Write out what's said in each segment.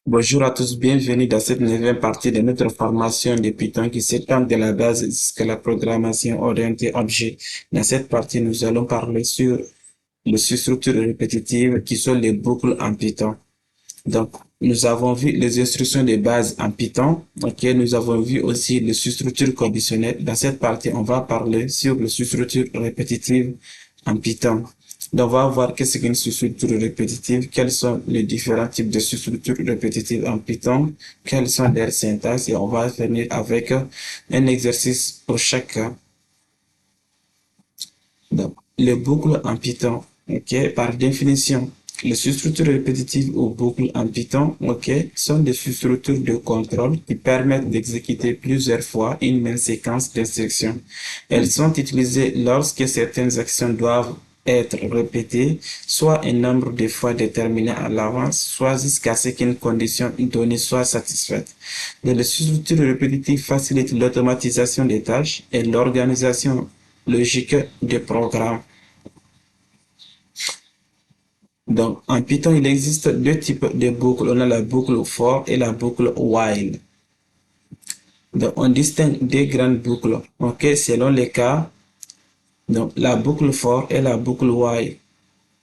Bonjour à tous, bienvenue dans cette nouvelle partie de notre formation de Python qui s'étend de la base jusqu'à la programmation orientée objet. Dans cette partie, nous allons parler sur les structures répétitives qui sont les boucles en Python. Donc, nous avons vu les instructions de base en Python. Ok, nous avons vu aussi les structures conditionnelles. Dans cette partie, on va parler sur les structures répétitives en Python. Donc, on va voir qu'est-ce qu'une structure répétitive, quels sont les différents types de structures répétitives en Python, quelles sont leurs syntaxes, et on va finir avec un exercice pour chaque cas. Donc, les boucles en Python, ok, par définition, les structures répétitives ou boucles en Python, ok, sont des structures de contrôle qui permettent d'exécuter plusieurs fois une même séquence d'instructions. Elles sont utilisées lorsque certaines actions doivent être répétées, soit un nombre de fois déterminé à l'avance, soit jusqu'à ce qu'une condition donnée soit satisfaite. Les structures répétitives facilitent l'automatisation des tâches et l'organisation logique des programmes. Donc, en Python, il existe deux types de boucles. On a la boucle for et la boucle while. Donc, on distingue deux grandes boucles, ok, selon les cas. Donc, la boucle for et la boucle while.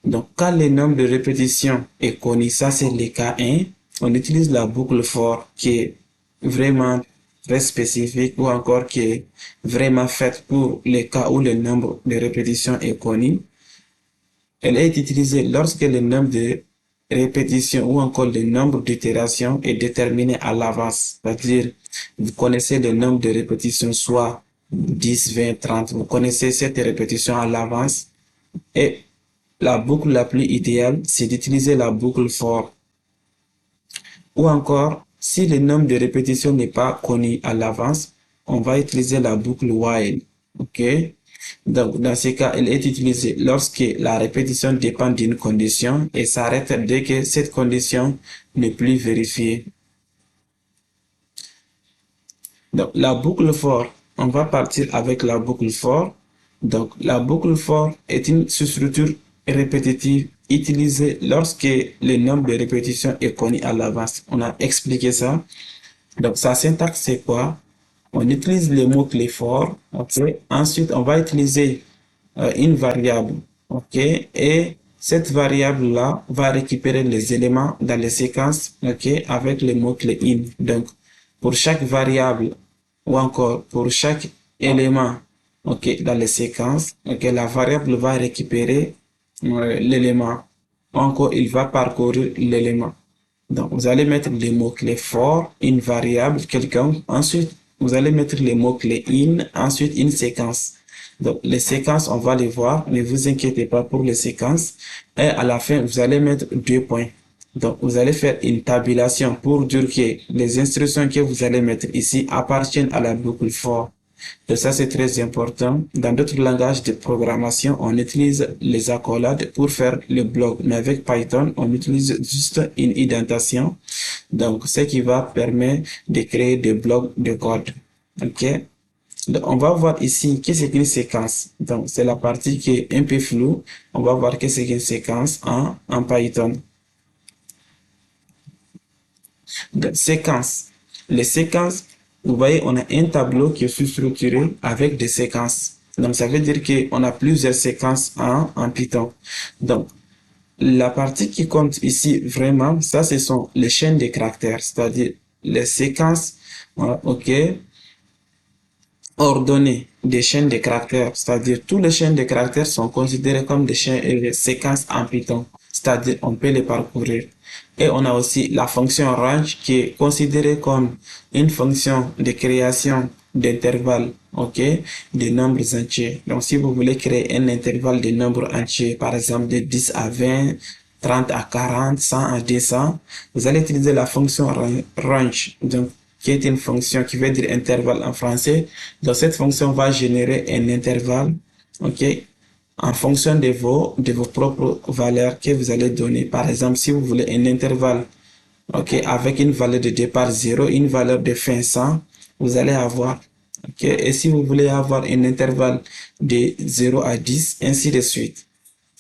Donc, quand le nombre de répétitions est connu, ça c'est le cas 1, on utilise la boucle for qui est vraiment très spécifique ou encore qui est vraiment faite pour les cas où le nombre de répétitions est connu. Elle est utilisée lorsque le nombre de répétitions ou encore le nombre d'itérations est déterminé à l'avance. C'est-à-dire, vous connaissez le nombre de répétitions, soit 10, 20, 30. Vous connaissez cette répétition à l'avance. Et la boucle la plus idéale, c'est d'utiliser la boucle for. Ou encore, si le nombre de répétitions n'est pas connu à l'avance, on va utiliser la boucle while. OK? Donc, dans ce cas, elle est utilisée lorsque la répétition dépend d'une condition et s'arrête dès que cette condition n'est plus vérifiée. Donc, la boucle for, on va partir avec la boucle for. Donc, la boucle for est une sous-structure répétitive utilisée lorsque le nombre de répétitions est connu à l'avance. On a expliqué ça. Donc, sa syntaxe, c'est quoi? On utilise le mot-clé for, ok? Ensuite, on va utiliser une variable, ok? Et cette variable-là va récupérer les éléments dans les séquences, ok? Avec le mot-clé in. Donc, pour chaque variable ou encore pour chaque élément, ok, dans les séquences, ok, la variable va récupérer l'élément. Encore, il va parcourir l'élément. Donc, vous allez mettre les mots-clés for, une variable quelconque. Ensuite, vous allez mettre les mots-clés in, ensuite une séquence. Donc, les séquences, on va les voir. Ne vous inquiétez pas pour les séquences. Et à la fin, vous allez mettre 2 points. Donc, vous allez faire une tabulation pour dire que les instructions que vous allez mettre ici appartiennent à la boucle for. Et ça, c'est très important. Dans d'autres langages de programmation, on utilise les accolades pour faire le bloc. Mais avec Python, on utilise juste une indentation. Donc, ce qui va permettre de créer des blocs de code. OK? Donc, on va voir ici qu'est-ce qu'une séquence. Donc, c'est la partie qui est un peu floue. On va voir qu'est-ce qu'une séquence en Python. Donc, séquence. Les séquences, vous voyez, on a un tableau qui est structuré avec des séquences. Donc, ça veut dire qu'on a plusieurs séquences en Python. Donc, la partie qui compte ici vraiment, ça, ce sont les chaînes de caractères, c'est-à-dire les séquences, ok, ordonnées des chaînes de caractères, c'est-à-dire tous les chaînes de caractères sont considérés comme des séquences en Python, c'est-à-dire on peut les parcourir. Et on a aussi la fonction range qui est considérée comme une fonction de création d'intervalles, ok, de nombres entiers. Donc, si vous voulez créer un intervalle de nombres entiers, par exemple de 10 à 20, 30 à 40, 100 à 200, vous allez utiliser la fonction range, donc, qui est une fonction qui veut dire intervalle en français. Donc, cette fonction va générer un intervalle, ok, en fonction de vos propres valeurs que vous allez donner. Par exemple, si vous voulez un intervalle, ok, avec une valeur de départ 0, une valeur de fin 100, vous allez avoir, ok, et si vous voulez avoir un intervalle de 0 à 10, ainsi de suite.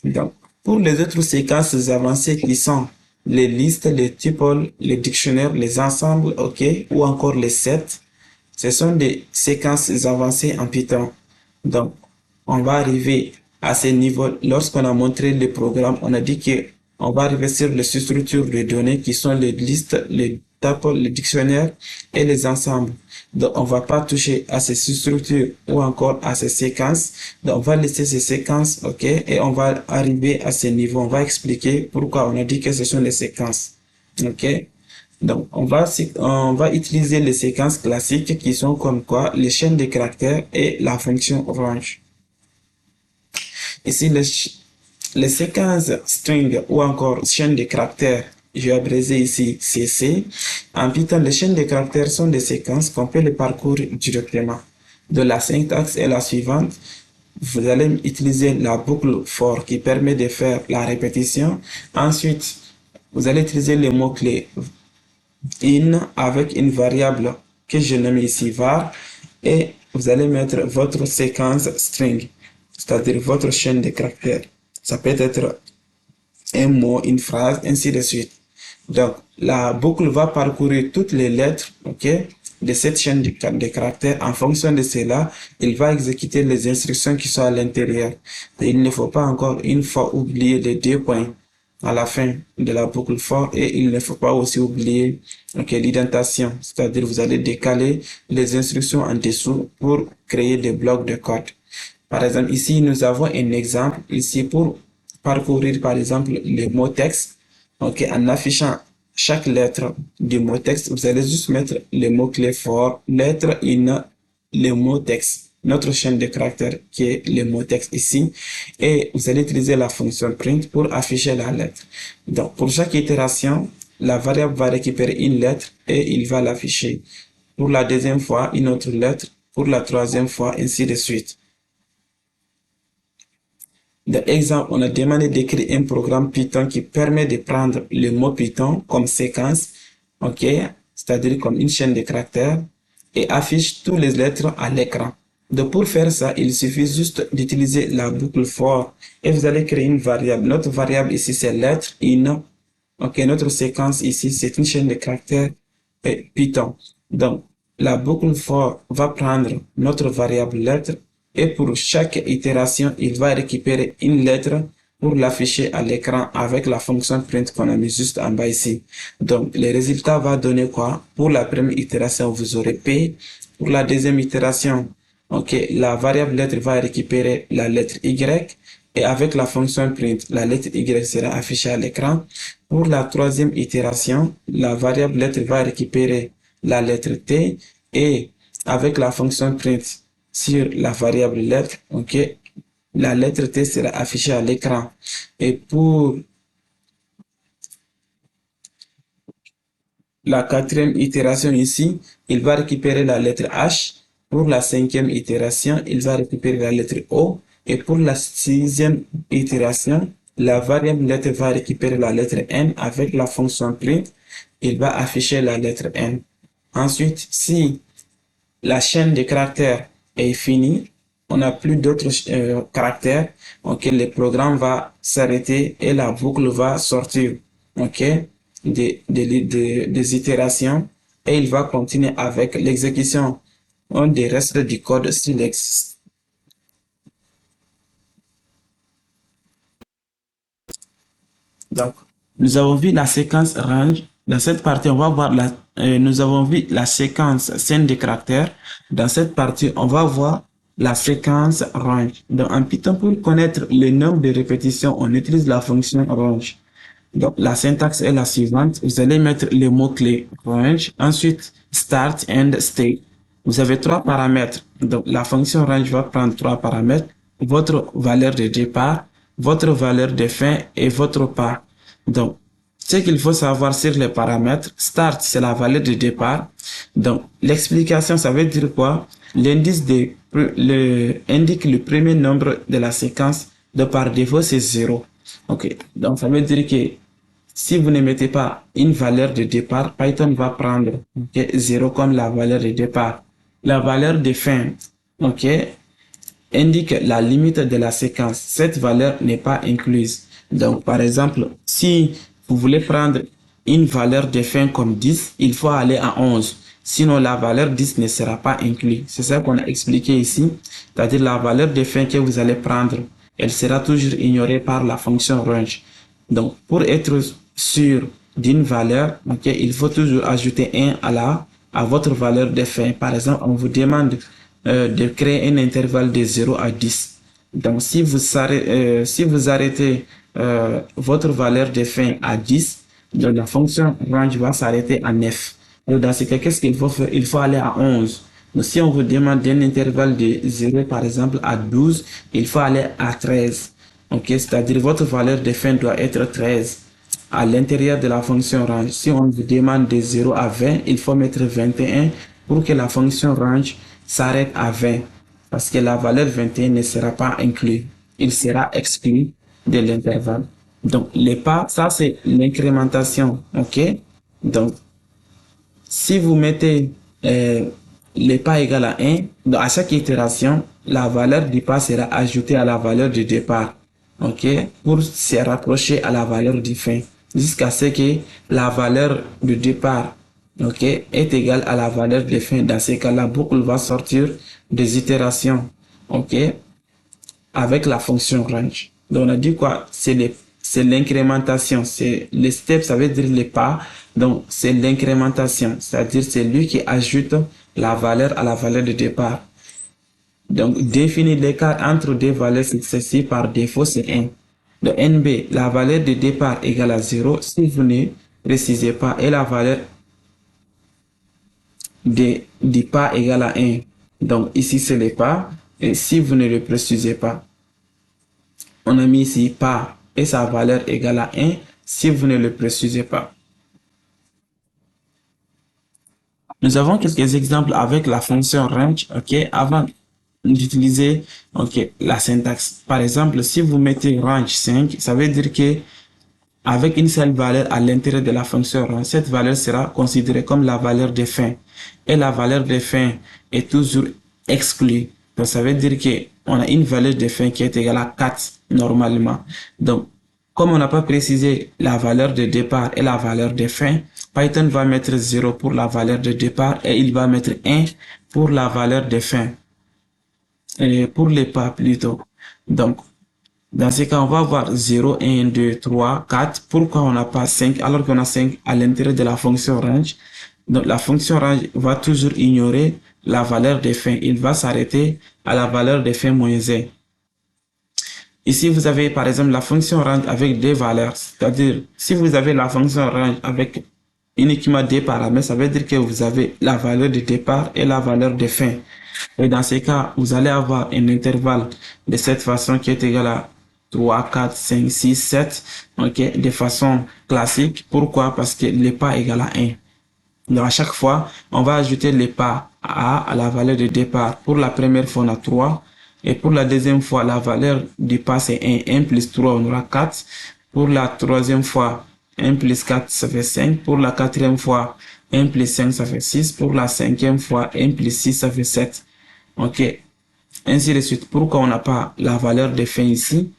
Donc, pour les autres séquences avancées qui sont les listes, les tuples, les dictionnaires, les ensembles, ok, ou encore les sets. Ce sont des séquences avancées en Python. Donc, on va arriver à ces niveaux. Lorsqu'on a montré le programme, on a dit que on va arriver sur les structures de données qui sont les listes, les tuples, les dictionnaires et les ensembles. Donc, on va pas toucher à ces structures ou encore à ces séquences. Donc, on va laisser ces séquences, ok, et on va arriver à ces niveaux. On va expliquer pourquoi on a dit que ce sont les séquences, ok. Donc, on va utiliser les séquences classiques qui sont comme quoi les chaînes de caractères et la fonction range. Ici, les séquences string ou encore chaînes de caractères, je vais abrégé ici CC. En Python, les chaînes de caractères sont des séquences qu'on peut les parcourir directement. De la syntaxe est la suivante. Vous allez utiliser la boucle for qui permet de faire la répétition. Ensuite, vous allez utiliser les mots-clés in avec une variable que je nomme ici var et vous allez mettre votre séquence string, c'est-à-dire votre chaîne de caractères. Ça peut être un mot, une phrase, ainsi de suite. Donc, la boucle va parcourir toutes les lettres, ok, de cette chaîne de caractères. En fonction de cela, il va exécuter les instructions qui sont à l'intérieur. Il ne faut pas encore une fois oublier les 2 points à la fin de la boucle for et il ne faut pas aussi oublier l'indentation, c'est-à-dire vous allez décaler les instructions en dessous pour créer des blocs de code. Par exemple, ici, nous avons un exemple ici pour parcourir, par exemple, les mots texte. Ok, en affichant chaque lettre du mot texte, vous allez juste mettre le mot-clé for, lettre in, le mot texte, notre chaîne de caractères qui est le mot texte ici, et vous allez utiliser la fonction print pour afficher la lettre. Donc, pour chaque itération, la variable va récupérer une lettre et il va l'afficher. Pour la deuxième fois, une autre lettre, pour la troisième fois, ainsi de suite. Dans l'exemple, on a demandé d'écrire un programme Python qui permet de prendre le mot Python comme séquence, ok, c'est-à-dire comme une chaîne de caractères, et affiche toutes les lettres à l'écran. Donc pour faire ça, il suffit juste d'utiliser la boucle for et vous allez créer une variable. Notre variable ici c'est lettre in, ok, notre séquence ici c'est une chaîne de caractères Python. Donc la boucle for va prendre notre variable lettre et pour chaque itération, il va récupérer une lettre pour l'afficher à l'écran avec la fonction print qu'on a mis juste en bas ici. Donc, le résultat va donner quoi? Pour la première itération, vous aurez P. Pour la deuxième itération, ok, la variable lettre va récupérer la lettre Y. Et avec la fonction print, la lettre Y sera affichée à l'écran. Pour la troisième itération, la variable lettre va récupérer la lettre T. Et avec la fonction print, sur la variable lettre, ok, la lettre T sera affichée à l'écran. Et pour la quatrième itération ici, il va récupérer la lettre H. Pour la cinquième itération, il va récupérer la lettre O. Et pour la sixième itération, la variable lettre va récupérer la lettre N avec la fonction print. Il va afficher la lettre N. Ensuite, si la chaîne de caractères est finie, on n'a plus d'autres caractères, ok, le programme va s'arrêter et la boucle va sortir, ok, des itérations et il va continuer avec l'exécution des restes du code SYNTAX. Donc, nous avons vu la séquence range. Dans cette partie, on va voir nous avons vu la séquence scène de caractères. Dans cette partie, on va voir la séquence range. Donc, en Python, pour connaître le nombre de répétitions, on utilise la fonction range. Donc, la syntaxe est la suivante. Vous allez mettre le mot-clé range, ensuite start and stay. Vous avez 3 paramètres. Donc, la fonction range va prendre 3 paramètres. Votre valeur de départ, votre valeur de fin et votre part. Donc, ce qu'il faut savoir sur les paramètres, start, c'est la valeur de départ. Donc, l'explication, ça veut dire quoi? L'indice indique le premier nombre de la séquence. De par défaut, c'est 0. Ok. Donc, ça veut dire que si vous ne mettez pas une valeur de départ, Python va prendre 0 comme la valeur de départ. La valeur de fin, ok, indique la limite de la séquence. Cette valeur n'est pas incluse. Donc, par exemple, si vous voulez prendre une valeur de fin comme 10, il faut aller à 11. Sinon, la valeur 10 ne sera pas inclue. C'est ça qu'on a expliqué ici. C'est-à-dire la valeur de fin que vous allez prendre, elle sera toujours ignorée par la fonction range. Donc, pour être sûr d'une valeur, okay, il faut toujours ajouter 1 à votre valeur de fin. Par exemple, on vous demande de créer un intervalle de 0 à 10. Donc, si vous arrêtez votre valeur de fin à 10, donc la fonction range va s'arrêter à 9. Donc, dans ce cas, qu'est-ce qu'il faut faire? Il faut aller à 11. Donc, si on vous demande un intervalle de 0, par exemple, à 12, il faut aller à 13. Ok, c'est-à-dire votre valeur de fin doit être 13 à l'intérieur de la fonction range. Si on vous demande de 0 à 20, il faut mettre 21 pour que la fonction range s'arrête à 20. Parce que la valeur 21 ne sera pas inclue. Il sera exclu de l'intervalle. Donc, les pas, ça c'est l'incrémentation. Ok? Donc, si vous mettez les pas égal à 1, donc à chaque itération, la valeur du pas sera ajoutée à la valeur du départ. Ok? Pour se rapprocher à la valeur du fin. Jusqu'à ce que la valeur du départ, ok, est égale à la valeur de fin. Dans ce cas, la boucle va sortir des itérations. Ok? Avec la fonction range. Donc, on a dit quoi? C'est l'incrémentation. C'est les steps, ça veut dire les pas. Donc, c'est l'incrémentation. C'est-à-dire, c'est lui qui ajoute la valeur à la valeur de départ. Donc, définir l'écart entre deux valeurs successives par défaut, c'est 1. De NB, la valeur de départ égale à 0 si vous ne précisez pas, et la valeur du pas égale à 1. Donc, ici, c'est les pas, et si vous ne le précisez pas, on a mis ici pas et sa valeur égale à 1 si vous ne le précisez pas. Nous avons quelques exemples avec la fonction range, ok, avant d'utiliser, ok, la syntaxe. Par exemple, si vous mettez range 5, ça veut dire que avec une seule valeur à l'intérieur de la fonction range, cette valeur sera considérée comme la valeur de fin. Et la valeur de fin est toujours exclue. Donc, ça veut dire que on a une valeur de fin qui est égale à 4 normalement. Donc, comme on n'a pas précisé la valeur de départ et la valeur de fin, Python va mettre 0 pour la valeur de départ et il va mettre 1 pour la valeur de fin. Et pour les pas plutôt. Donc, dans ce cas, on va avoir 0, 1, 2, 3, 4. Pourquoi on n'a pas 5 alors qu'on a 5 à l'intérieur de la fonction range? Donc, la fonction range va toujours ignorer la valeur de fin. Il va s'arrêter à la valeur de fin moins 1. Ici, vous avez par exemple la fonction range avec deux valeurs. C'est-à-dire, si vous avez la fonction range avec uniquement deux paramètres, ça veut dire que vous avez la valeur de départ et la valeur de fin. Et dans ces cas, vous allez avoir un intervalle de cette façon qui est égal à 3, 4, 5, 6, 7, ok, de façon classique. Pourquoi? Parce que le pas égal à 1. Donc, à chaque fois, on va ajouter le pas à la valeur de départ. Pour la première fois, on a 3. Et pour la deuxième fois, la valeur du pas, c'est 1. 1 plus 3, on aura 4. Pour la troisième fois, 1 plus 4, ça fait 5. Pour la quatrième fois, 1 plus 5, ça fait 6. Pour la cinquième fois, 1 plus 6, ça fait 7. Ok. Ainsi de suite. Pourquoi on n'a pas la valeur de fin ici?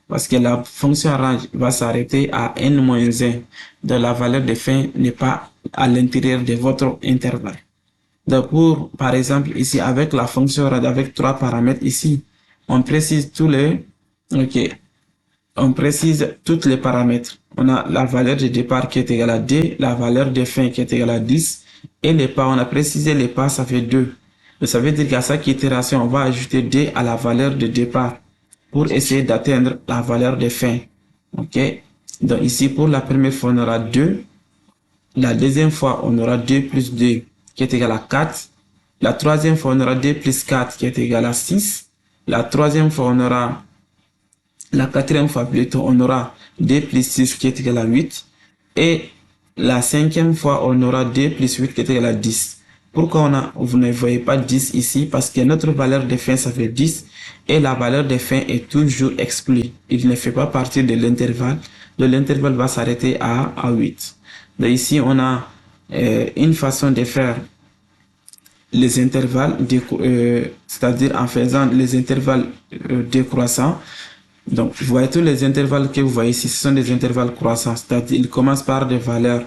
Parce que la fonction range va s'arrêter à n-1. Donc la valeur de fin n'est pas à l'intérieur de votre intervalle. Donc pour, par exemple, ici, avec la fonction range, avec trois paramètres ici, on précise on précise tous les paramètres. On a la valeur de départ qui est égale à 2, la valeur de fin qui est égale à 10, et les pas, on a précisé les pas, ça fait 2. Donc ça veut dire qu'à chaque itération, on va ajouter 2 à la valeur de départ pour essayer d'atteindre la valeur de fin. Ok? Donc ici, pour la première fois, on aura 2. La deuxième fois, on aura 2 plus 2 qui est égal à 4. La troisième fois, on aura 2 plus 4 qui est égal à 6. La troisième fois, on aura, la quatrième fois plutôt, on aura 2 plus 6 qui est égal à 8. Et la cinquième fois, on aura 2 plus 8 qui est égal à 10. Pourquoi vous ne voyez pas 10 ici? Parce que notre valeur de fin, ça fait 10. Et la valeur de fin est toujours exclue. Il ne fait pas partie de l'intervalle. Donc l'intervalle va s'arrêter à 8. Donc ici, on a une façon de faire les intervalles, c'est-à-dire en faisant les intervalles décroissants. Donc, vous voyez tous les intervalles que vous voyez ici, ce sont des intervalles croissants, c'est-à-dire ils commencent par des valeurs.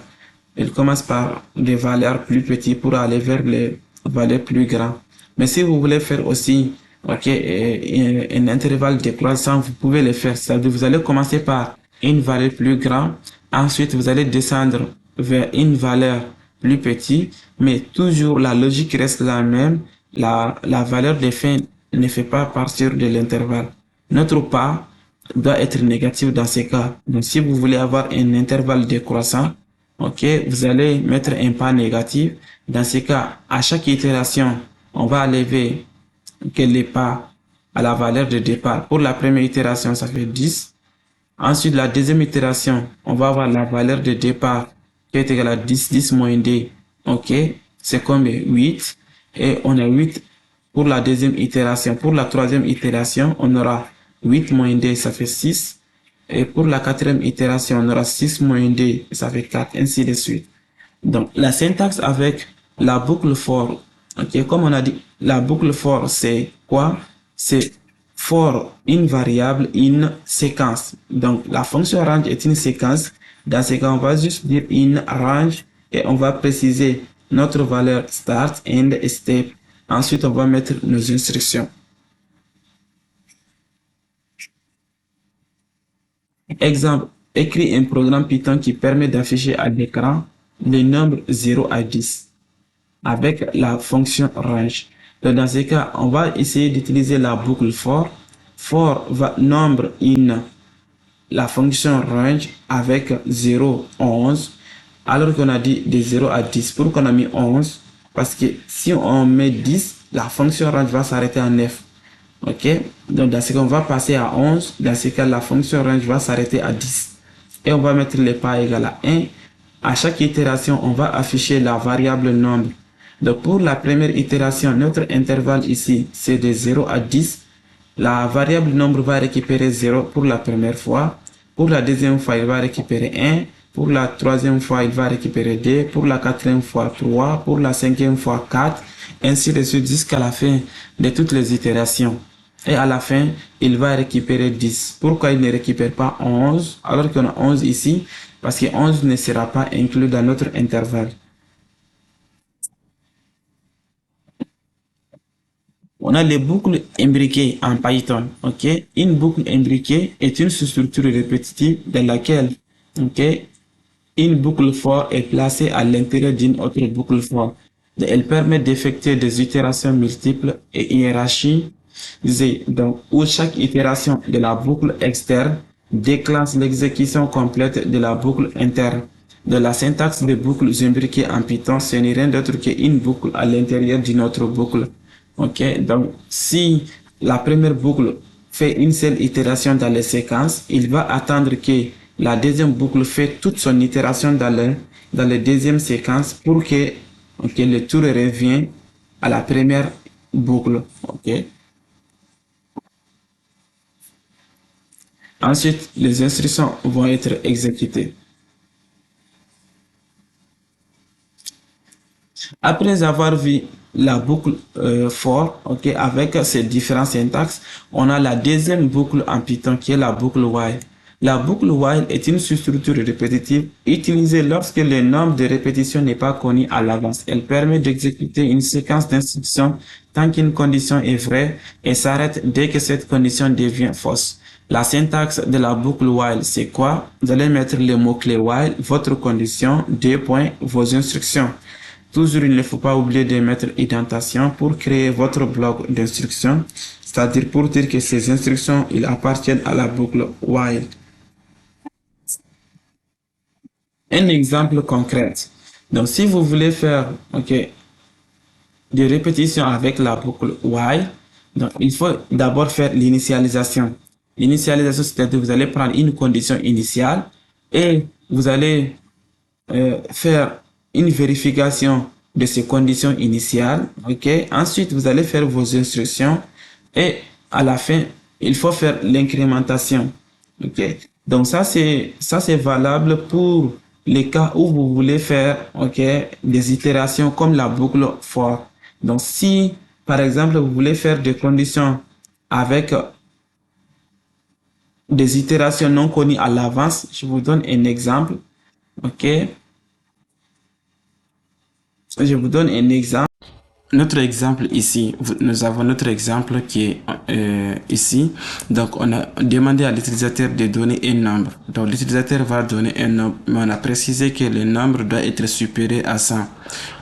Ils commencent par des valeurs plus petites pour aller vers les valeurs plus grandes. Mais si vous voulez faire aussi, ok, un intervalle décroissant, vous pouvez le faire. C'est-à-dire vous allez commencer par une valeur plus grande, ensuite vous allez descendre vers une valeur plus petite, mais toujours la logique reste la même. La valeur de fin ne fait pas partir de l'intervalle. Notre pas doit être négatif dans ces cas. Donc, si vous voulez avoir un intervalle décroissant, ok, vous allez mettre un pas négatif. Dans ces cas, à chaque itération, on va enlever les pas à la valeur de départ. Pour la première itération, ça fait 10. Ensuite, la deuxième itération, on va avoir la valeur de départ qui est égale à 10, 10 moins D. Ok, c'est combien? 8. Et on a 8 pour la deuxième itération. Pour la troisième itération, on aura 8 moins D, ça fait 6. Et pour la quatrième itération, on aura 6 moins D, ça fait 4, ainsi de suite. Donc, la syntaxe avec la boucle for, ok, comme on a dit, la boucle for, c'est quoi? C'est for une variable, une séquence. Donc, la fonction range est une séquence. Dans ce cas, on va juste dire in range et on va préciser notre valeur start, end, step. Ensuite, on va mettre nos instructions. Exemple, écris un programme Python qui permet d'afficher à l'écran les nombres 0 à 10 avec la fonction range. Donc, dans ce cas, on va essayer d'utiliser la boucle for. For va nombre in la fonction range avec 0, 11, alors qu'on a dit de 0 à 10. Pourquoi on a mis 11? Parce que si on met 10, la fonction range va s'arrêter à 9. Ok, donc dans ce cas, on va passer à 11. Dans ce cas, la fonction range va s'arrêter à 10. Et on va mettre les pas égal à 1. À chaque itération, on va afficher la variable nombre. Donc pour la première itération, notre intervalle ici, c'est de 0 à 10. La variable nombre va récupérer 0 pour la première fois. Pour la deuxième fois, il va récupérer 1. Pour la troisième fois, il va récupérer 2. Pour la quatrième fois, 3. Pour la cinquième fois, 4. Ainsi de suite jusqu'à la fin de toutes les itérations. Et à la fin, il va récupérer 10. Pourquoi il ne récupère pas 11 alors qu'on a 11 ici? Parce que 11 ne sera pas inclus dans notre intervalle. On a les boucles imbriquées en Python. Ok, une boucle imbriquée est une structure répétitive dans laquelle, ok, une boucle for est placée à l'intérieur d'une autre boucle for. Elle permet d'effectuer des itérations multiples et hiérarchiques. Donc, où chaque itération de la boucle externe déclenche l'exécution complète de la boucle interne. De la syntaxe de boucles imbriquées en Python, ce n'est rien d'autre qu'une boucle à l'intérieur d'une autre boucle. Ok, donc si la première boucle fait une seule itération dans les séquences, il va attendre que la deuxième boucle fait toute son itération dans les deuxième séquence pour que le tour revienne à la première boucle. Ok. Ensuite, les instructions vont être exécutées. Après avoir vu la boucle for, ok, avec ces différents syntaxes, on a la deuxième boucle en Python qui est la boucle while. La boucle while est une structure répétitive utilisée lorsque le nombre de répétitions n'est pas connu à l'avance. Elle permet d'exécuter une séquence d'instructions tant qu'une condition est vraie et s'arrête dès que cette condition devient fausse. La syntaxe de la boucle while, c'est quoi? Vous allez mettre le mot-clé while, votre condition, deux points, vos instructions. Toujours, il ne faut pas oublier de mettre indentation pour créer votre bloc d'instructions, c'est-à-dire pour dire que ces instructions, ils appartiennent à la boucle while. Un exemple concret. Donc, si vous voulez faire, ok, des répétitions avec la boucle while, donc il faut d'abord faire l'initialisation. L'initialisation, c'est-à-dire que vous allez prendre une condition initiale et vous allez faire une vérification de ces conditions initiales. Ok. Ensuite, vous allez faire vos instructions et à la fin, il faut faire l'incrémentation. Ok. Donc ça c'est valable pour les cas où vous voulez faire, ok, des itérations comme la boucle for. Donc si par exemple vous voulez faire des conditions avec des itérations non connues à l'avance. Je vous donne un exemple. OK? Je vous donne un exemple. Notre exemple ici, nous avons notre exemple qui est ici. Donc, on a demandé à l'utilisateur de donner un nombre. Donc, l'utilisateur va donner un nombre, mais on a précisé que le nombre doit être supérieur à 100.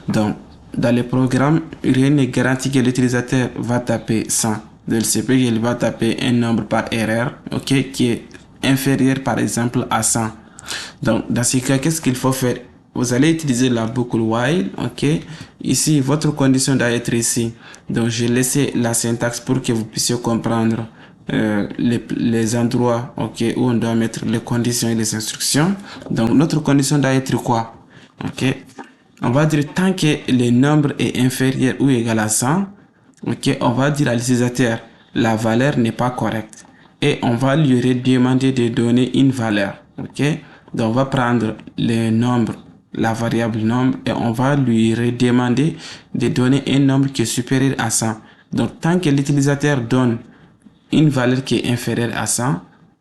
Donc, dans le programme, rien n'est garanti que l'utilisateur va taper 100. Donc, c'est peut qu'il va taper un nombre par erreur, ok, qui est inférieur par exemple à 100. Donc, dans ce cas, qu'est-ce qu'il faut faire? Vous allez utiliser la boucle while, ok. Ici, votre condition doit être ici. Donc, j'ai laissé la syntaxe pour que vous puissiez comprendre les endroits, ok, où on doit mettre les conditions et les instructions. Donc, notre condition doit être quoi? Ok. On va dire tant que le nombre est inférieur ou égal à 100, ok, on va dire à l'utilisateur la valeur n'est pas correcte et on va lui redemander de donner une valeur, ok. Donc on va prendre le nombre, la variable nombre, et on va lui redemander de donner un nombre qui est supérieur à 100. Donc tant que l'utilisateur donne une valeur qui est inférieure à 100,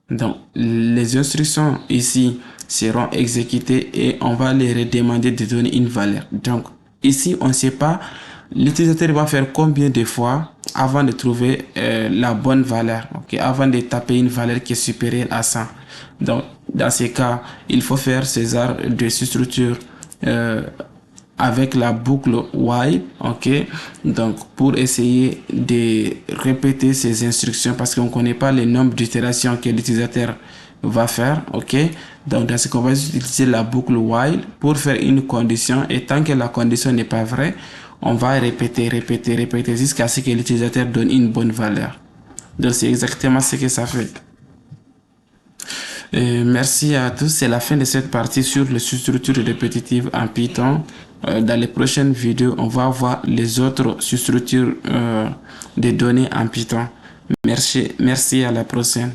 donc les instructions ici seront exécutées et on va les redemander de donner une valeur. Donc ici on ne sait pas l'utilisateur va faire combien de fois avant de trouver la bonne valeur, okay, avant de taper une valeur qui est supérieure à 100. Donc dans ces cas, il faut faire ces genres de structure avec la boucle while, ok. Donc pour essayer de répéter ces instructions parce qu'on ne connaît pas le nombre d'itérations que l'utilisateur va faire, ok. Donc dans ce cas, on va utiliser la boucle while pour faire une condition et tant que la condition n'est pas vraie, on va répéter jusqu'à ce que l'utilisateur donne une bonne valeur. Donc c'est exactement ce que ça fait. Merci à tous. C'est la fin de cette partie sur les structures répétitives en Python. Dans les prochaines vidéos, on va voir les autres structures de données en Python. Merci, à la prochaine.